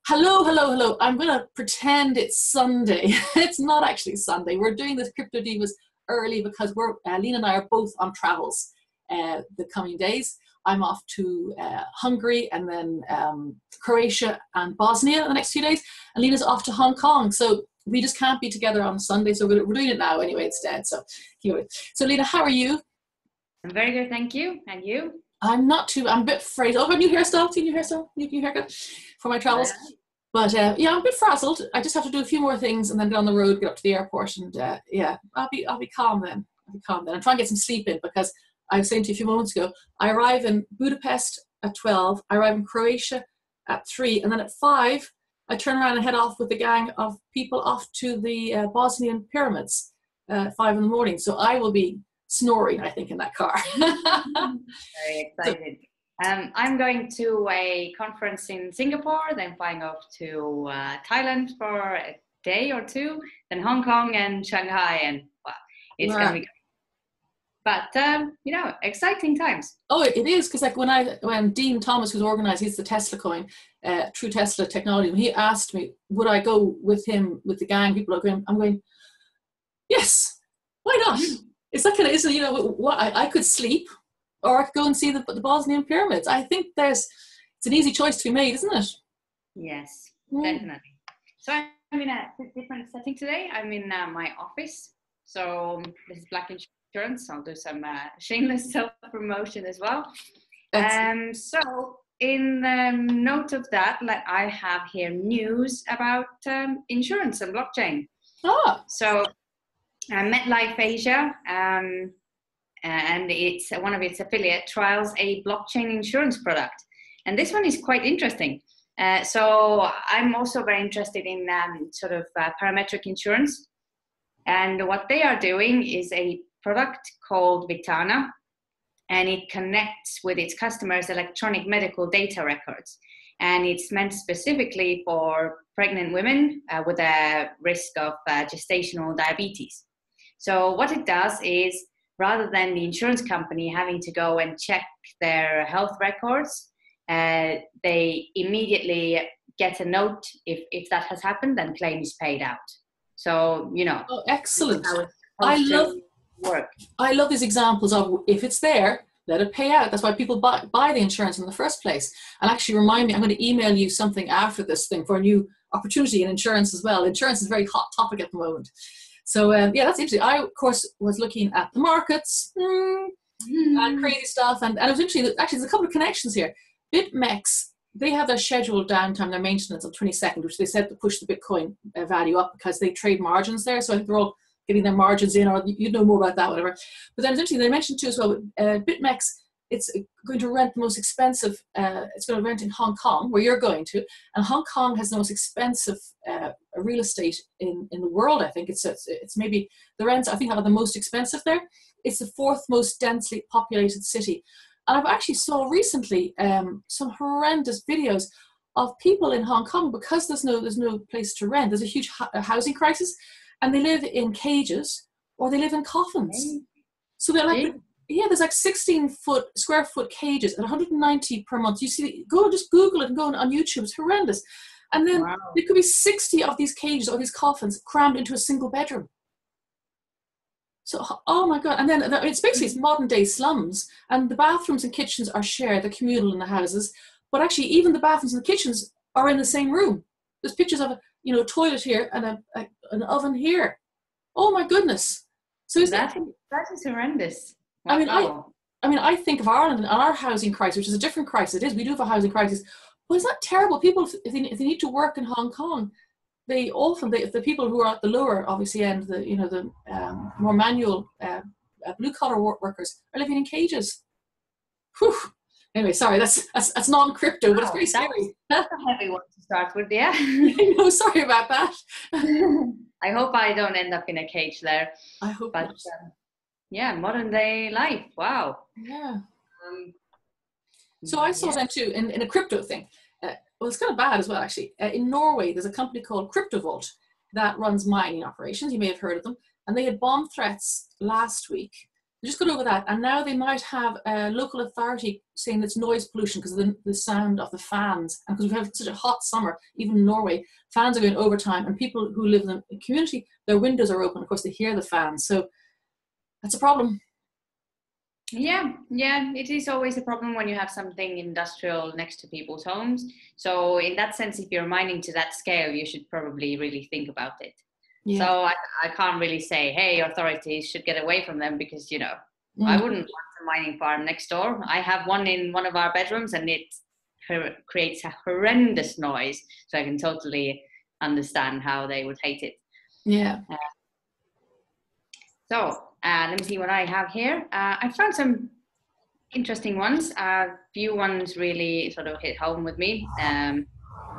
Hello, hello, hello. I'm going to pretend it's Sunday. It's not actually Sunday. We're doing this Crypto Divas early because Lena and I are both on travels the coming days. I'm off to Hungary and then Croatia and Bosnia the next few days. And Lena's off to Hong Kong. So we just can't be together on Sunday. So we're doing it now anyway instead. So anyway. So Lena, how are you? I'm very good, thank you. And you? I'm a bit afraid. Oh, a new hairstyle, new haircut for my travels. But yeah, I'm a bit frazzled. I just have to do a few more things and then get on the road, get up to the airport, and yeah, I'll be calm then. I'll be calm then. I'm trying to get some sleep in because I was saying to you a few moments ago, I arrive in Budapest at 12, I arrive in Croatia at 3, and then at 5, I turn around and head off with a gang of people off to the Bosnian pyramids at 5 in the morning. So I will be snoring, I think, in that car. Very excited. I'm going to a conference in Singapore, then flying off to Thailand for a day or two, then Hong Kong and Shanghai, and well, it's going to be good. But you know, exciting times. Oh, it is, because like when Deane Thomas, who's organized, he's the Tesla coin, True Tesla Technology, when he asked me would I go with him, with the gang, people are going, I'm going, yes, why not? It's that kind of, isn't it, you know, what I could sleep, or I could go and see the Bosnian pyramids. I think it's an easy choice to be made, isn't it? Yes, definitely. So I'm in a different setting today. I'm in my office. So this is Black Insurance. I'll do some shameless self-promotion as well. So in the note of that, I have here news about insurance and blockchain. Ah. So MetLife Asia, and it's one of its affiliate trials a blockchain insurance product, and this one is quite interesting. So I'm also very interested in sort of parametric insurance, and what they are doing is a product called Vitana, and it connects with its customers' electronic medical data records, and it's meant specifically for pregnant women with a risk of gestational diabetes. So what it does is, rather than the insurance company having to go and check their health records, they immediately get a note if that has happened, then claim is paid out. So, you know. Oh, excellent. I love these examples of, if it's there, let it pay out. That's why people buy the insurance in the first place. And actually remind me, I'm going to email you something after this thing for a new opportunity in insurance as well. Insurance is a very hot topic at the moment. So yeah, that's interesting. I, of course, was looking at the markets and crazy stuff. And it was interesting. Actually, there's a couple of connections here. BitMEX, they have their scheduled downtime, their maintenance on 22nd, which they said to push the Bitcoin value up because they trade margins there. So I think they're all getting their margins in, or you know more about that, whatever. But then it's interesting, they mentioned too as well, BitMEX, it's going to rent the most expensive, it's going to rent in Hong Kong, where you're going to, and Hong Kong has the most expensive real estate in the world, I think. It's maybe, the rents, I think, are the most expensive there. It's the 4th most densely populated city. And I've actually saw recently some horrendous videos of people in Hong Kong, because there's no place to rent. There's a huge housing crisis, and they live in cages or they live in coffins. So they're like, yeah, there's like 16 square foot cages at 190 per month. You see, just Google it and go on YouTube. It's horrendous. And then there could be 60 of these cages or these coffins crammed into a single bedroom. So, oh my God. And then it's basically modern day slums, and the bathrooms and kitchens are shared, they're communal in the houses. But actually, even the bathrooms and the kitchens are in the same room. There's pictures of a toilet here and an oven here. Oh my goodness. So that is horrendous. Wow. I mean, I think of Ireland and our housing crisis, which is a different crisis. It is. We do have a housing crisis. But it's not terrible. People, if they need to work in Hong Kong, the people who are at the lower, obviously, end, the more manual blue collar workers are living in cages. Whew. Anyway, sorry, that's non-crypto, but it's very scary. That's a heavy one to start with, yeah. No, sorry about that. I hope I don't end up in a cage there. I hope not. Yeah, modern day life. Wow. Yeah. So I saw them too in a crypto thing. Well, it's kind of bad as well, actually. In Norway, there's a company called Crypto Vault that runs mining operations. You may have heard of them. And they had bomb threats last week. They just got over that, and now they might have a local authority saying it's noise pollution because of the sound of the fans, and because we have such a hot summer, even in Norway, fans are going overtime, and people who live in the community, their windows are open. Of course, they hear the fans, so that's a problem. Yeah, it is always a problem when you have something industrial next to people's homes. So in that sense, if you're mining to that scale, you should probably really think about it. Yeah. So I can't really say, hey, authorities should get away from them, because, you know, I wouldn't want a mining farm next door. I have one in one of our bedrooms, and it creates a horrendous noise. So I can totally understand how they would hate it. Yeah. Let me see what I have here. I found some interesting ones. A few ones really sort of hit home with me.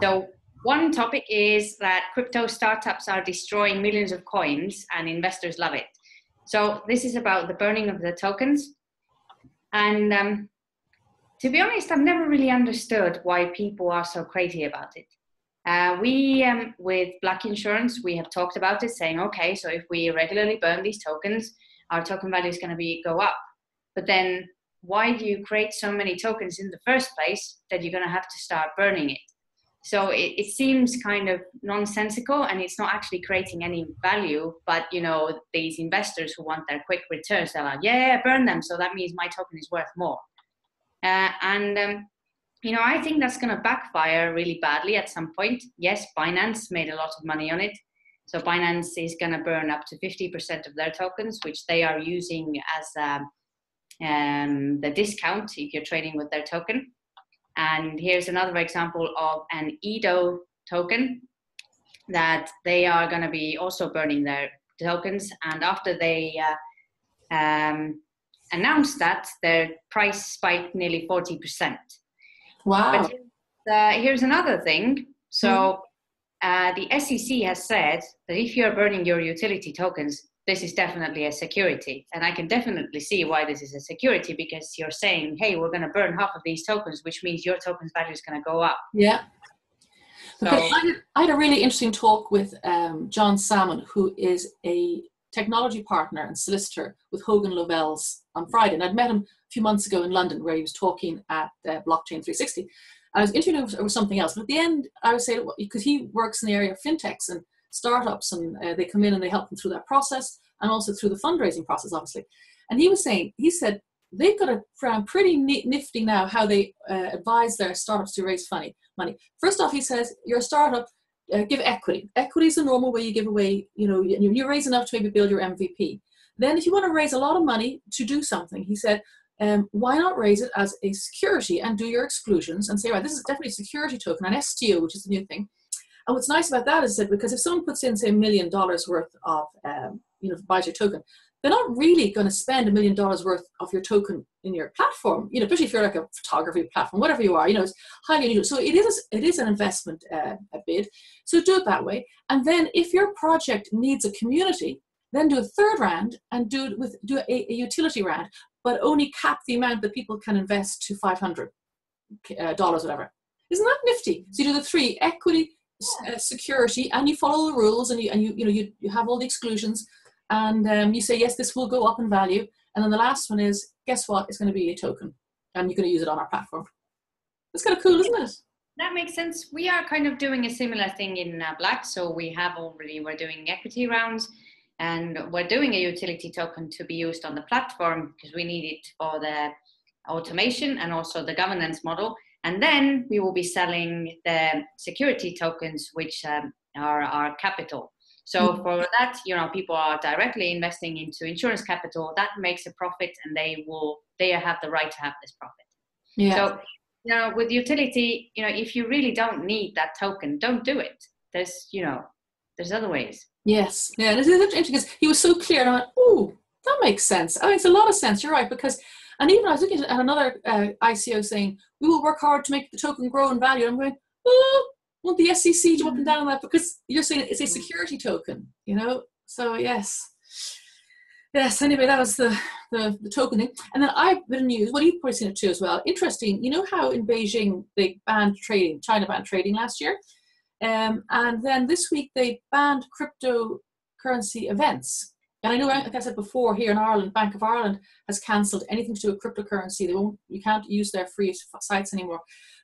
So one topic is that crypto startups are destroying millions of coins and investors love it. So this is about the burning of the tokens. And to be honest, I've never really understood why people are so crazy about it. With Black Insurance, we have talked about it, saying, okay, so if we regularly burn these tokens, our token value is going to go up. But then why do you create so many tokens in the first place that you're going to have to start burning it? So it seems kind of nonsensical, and it's not actually creating any value. But, you know, these investors who want their quick returns, they're like, yeah, burn them. So that means my token is worth more. You know, I think that's going to backfire really badly at some point. Yes, Binance made a lot of money on it. So Binance is going to burn up to 50% of their tokens, which they are using as the discount if you're trading with their token. And here's another example of an EDO token that they are going to be also burning their tokens. And after they announced that, their price spiked nearly 40%. Wow. But here's another thing. So the SEC has said that if you're burning your utility tokens, this is definitely a security. And I can definitely see why this is a security, because you're saying, hey, we're going to burn half of these tokens, which means your token's value is going to go up. Yeah. Because I had a really interesting talk with John Salmon, who is a technology partner and solicitor with Hogan Lovells on Friday. And I'd met him a few months ago in London, where he was talking at Blockchain 360. I was interviewing him with something else, but at the end, I was saying, because he works in the area of fintechs and startups, and they come in and they help them through that process, and also through the fundraising process, obviously. And he was saying, he said, they've got a pretty nifty now how they advise their startups to raise money. First off, he says, you're a startup, give equity. Equity is the normal way you give away, you know, you raise enough to maybe build your MVP. Then if you want to raise a lot of money to do something, he said, why not raise it as a security and do your exclusions and say, right, this is definitely a security token, an STO, which is the new thing. And what's nice about that is that because if someone puts in, say, $1 million worth of, buys your token, they're not really going to spend $1 million worth of your token in your platform, you know, especially if you're like a photography platform, whatever you are, you know, it's highly unusual. So it is an investment a bid. So do it that way. And then if your project needs a community, then do a third round and do a utility round, but only cap the amount that people can invest to $500, whatever. Isn't that nifty? So you do the three: equity, security, and you follow the rules, and you have all the exclusions, and you say, yes, this will go up in value. And then the last one is, guess what? It's going to be a token, and you're going to use it on our platform. That's kind of cool, isn't it? That makes sense. We are kind of doing a similar thing in Black. So we're doing equity rounds, and we're doing a utility token to be used on the platform because we need it for the automation and also the governance model. And then we will be selling the security tokens, which are our capital. So for that, you know, people are directly investing into insurance capital. That makes a profit, and they have the right to have this profit. Yeah. So, you know, with utility, you know, if you really don't need that token, don't do it. There's other ways. Yes. Yeah. And it's interesting because he was so clear, and I went, oh, that makes sense. Oh, it makes a lot of sense. You're right. And even I was looking at another ICO saying, we will work hard to make the token grow in value. I'm going, oh, won't the SEC jump up and down on that? Because you're saying it's a security token, you know? So, yes. Yes, anyway, that was the token thing. And then I've been news, well, you've probably seen it too as well. Interesting, you know how in Beijing they banned trading, China banned trading last year? And then this week they banned cryptocurrency events And I know, like I said before, here in Ireland, Bank of Ireland has cancelled anything to do with cryptocurrency. You can't use their free sites anymore.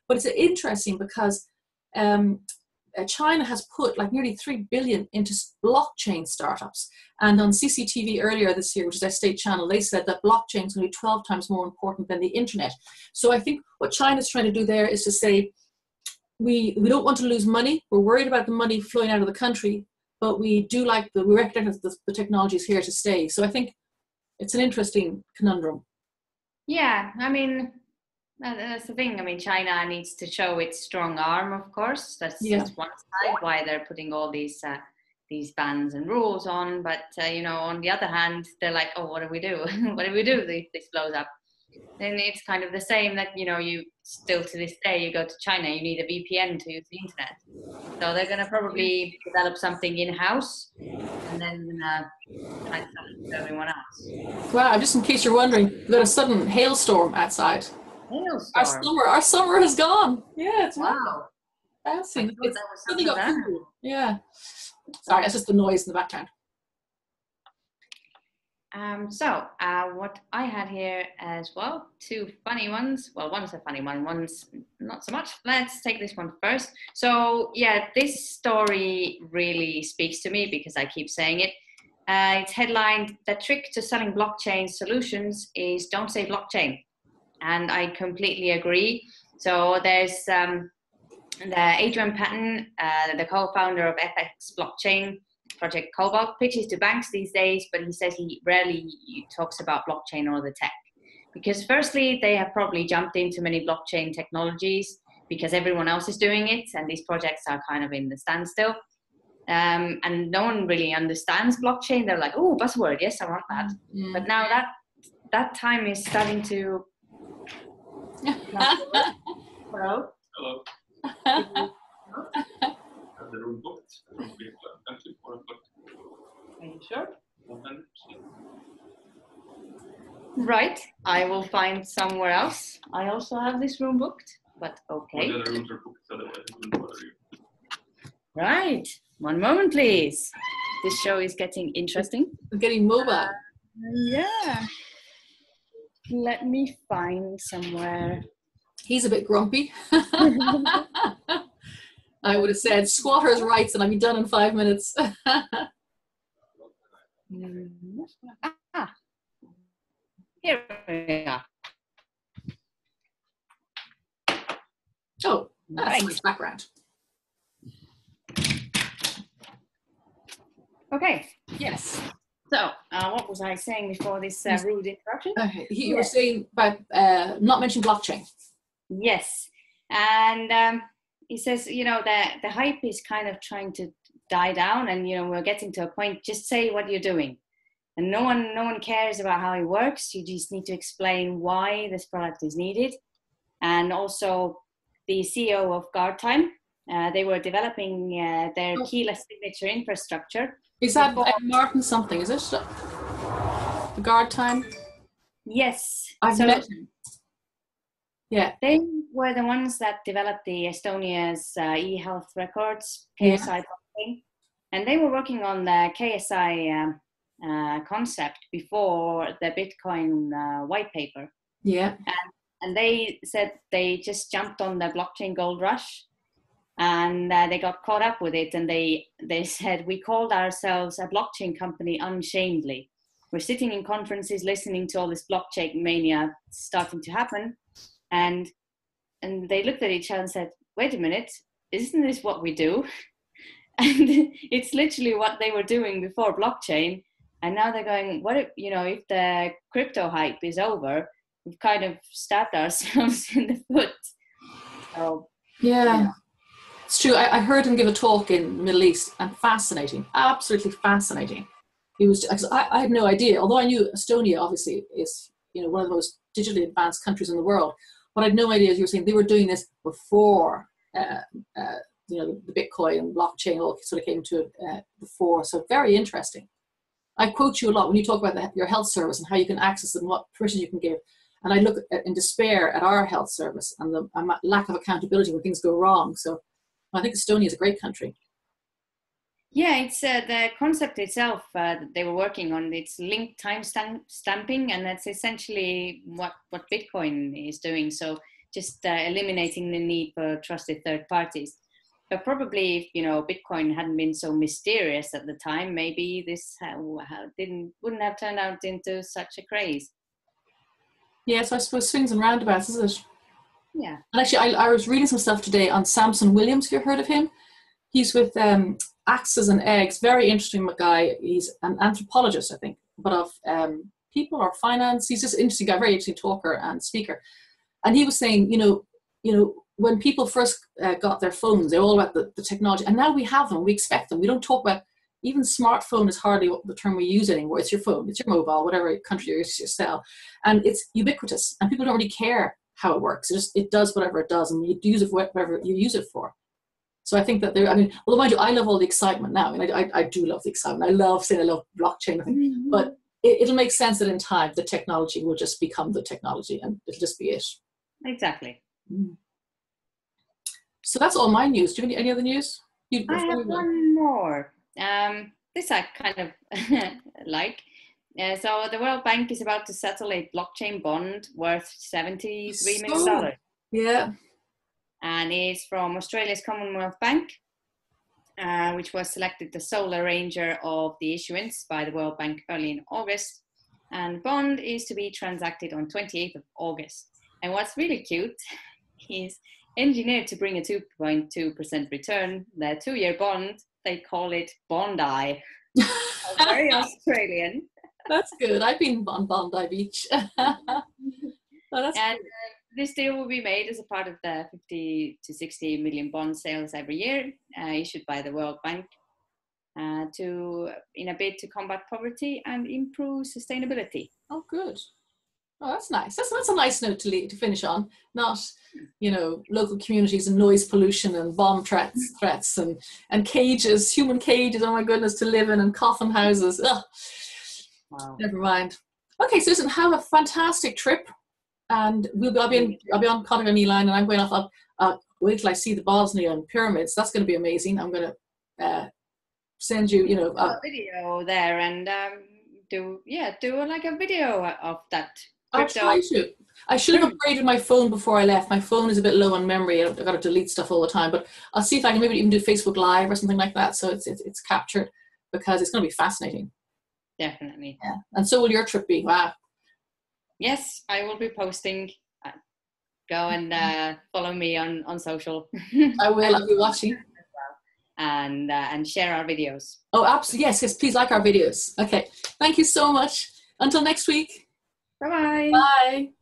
But it's interesting because China has put like nearly 3 billion into blockchain startups. And on CCTV earlier this year, which is their state channel, they said that blockchain is going to be 12 times more important than the internet. So I think what China's trying to do there is to say, we don't want to lose money. We're worried about the money flowing out of the country, but we recognize the technology is here to stay. So I think it's an interesting conundrum. Yeah, I mean, that's the thing. I mean, China needs to show its strong arm, of course. That's one side why they're putting all these bans and rules on. But on the other hand, they're like, oh, what do we do? What do we do if this blows up? Then it's kind of the same that you still to this day you go to China, you need a VPN to use the internet. So they're gonna probably develop something in house and then try to sell it to everyone else. Wow! Just in case you're wondering, we've got a sudden hailstorm outside. Our summer has gone. Yeah, it's wow. Bouncing. Yeah. Sorry, that's just the noise in the background. What I had here as well, two funny ones. Well, one's a funny one, one's not so much. Let's take this one first. So yeah, this story really speaks to me because I keep saying it. It's headlined, "The trick to selling blockchain solutions is don't say blockchain." And I completely agree. So there's the Adrian Patton, the co-founder of FX Blockchain Project Cobalt, pitches to banks these days, but he says he rarely talks about blockchain or the tech. Because firstly, they have probably jumped into many blockchain technologies because everyone else is doing it, and these projects are kind of in the standstill. And no one really understands blockchain. They're like, oh, buzzword, yes, I want that. Mm. But now that time is starting to... Hello? Hello. The room booked. Are you sure? Right. I will find somewhere else. I also have this room booked, but okay. All the other rooms are booked, otherwise it wouldn't bother you. Right. One moment, please. This show is getting interesting. We're getting mobile. Yeah. Let me find somewhere. He's a bit grumpy. I would have said squatters' rights and I'd be done in 5 minutes. Here we are. Oh, that's a nice background. Okay. Yes. So, what was I saying before this rude interruption? You were saying about not mentioning blockchain. Yes. And he says, the hype is kind of trying to die down, and we're getting to a point, just say what you're doing. And no one cares about how it works. You just need to explain why this product is needed. And also the CEO of Guardtime, they were developing their keyless signature infrastructure. Is that Martin something, is it? The Guardtime? Yes. I've met him. Yeah. They were the ones that developed the Estonia's e-health records, KSI blockchain. And they were working on the KSI concept before the Bitcoin white paper. Yeah. And they said they just jumped on the blockchain gold rush, and they got caught up with it. And they said, we called ourselves a blockchain company unshamedly. We're sitting in conferences listening to all this blockchain mania starting to happen. And they looked at each other and said, wait a minute, isn't this what we do? And it's literally what they were doing before blockchain. And now they're going, what if, if the crypto hype is over, we've kind of stabbed ourselves in the foot. So, yeah. It's true. I heard him give a talk in the Middle East, and fascinating, absolutely fascinating. He was, I had no idea, although I knew Estonia obviously is, one of the most digitally advanced countries in the world. But I had no idea, as you were saying, they were doing this before, the Bitcoin and blockchain all sort of came to it before. So very interesting. I quote you a lot when you talk about your health service and how you can access it and what permission you can give. And I look in despair at our health service and the lack of accountability when things go wrong. So I think Estonia is a great country. Yeah, it's the concept itself that they were working on. It's linked stamping, and that's essentially what Bitcoin is doing. So just eliminating the need for trusted third parties. But probably if, Bitcoin hadn't been so mysterious at the time, maybe this wouldn't have turned out into such a craze. Yeah, so I suppose swings and roundabouts, is it? Yeah. And actually, I was reading some stuff today on Samson Williams. Have you heard of him? He's with Axes and Eggs. Very interesting guy. He's an anthropologist, I think, but of people or finance. He's just an interesting guy, very interesting talker and speaker. And he was saying, when people first got their phones, they're all about the technology. And now we have them. We expect them. We don't talk about, even smartphone is hardly the term we use anymore. It's your phone. It's your mobile, whatever country you sell. And it's ubiquitous. And people don't really care how it works. It does whatever it does. And you use it for whatever you use it for. So I think that although mind you, I love all the excitement now. I mean, I do love the excitement. I love blockchain, I think. Mm-hmm. But it'll make sense that in time, the technology will just become the technology and it'll just be it. Exactly. Mm. So that's all my news. Do you have any other news? I have one more. This I kind of like. So the World Bank is about to settle a blockchain bond worth $73 million. Yeah. And it's from Australia's Commonwealth Bank, which was selected the sole arranger of the issuance by the World Bank early in August. And the bond is to be transacted on 28th of August. And what's really cute is engineered to bring a 2.2% return. The 2-year bond, they call it Bondi. Very Australian. That's good. I've been on Bondi Beach. This deal will be made as a part of the 50 to 60 million bond sales every year issued by the World Bank in a bid to combat poverty and improve sustainability. Oh, good. Oh, that's nice. That's a nice note to finish on. Not, local communities and noise pollution and bomb threats and cages, human cages, oh my goodness, to live in and coffin houses. Ugh. Wow. Never mind. Okay, Susan, have a fantastic trip. And I'll be on Conor and Eline, and I'm going off. Wait till I see the Bosnian pyramids. That's going to be amazing. I'm going to send you, a video there and do like a video of that. I'll try to. I should have upgraded my phone before I left. My phone is a bit low on memory. I've got to delete stuff all the time. But I'll see if I can maybe even do Facebook Live or something like that. So it's captured, because it's going to be fascinating. Definitely. Yeah. And so will your trip be. Wow. Yes, I will be posting. Go and follow me on social. I will. I'll be watching. And share our videos. Oh, absolutely. Yes. Please like our videos. Okay. Thank you so much. Until next week. Bye-bye. Bye.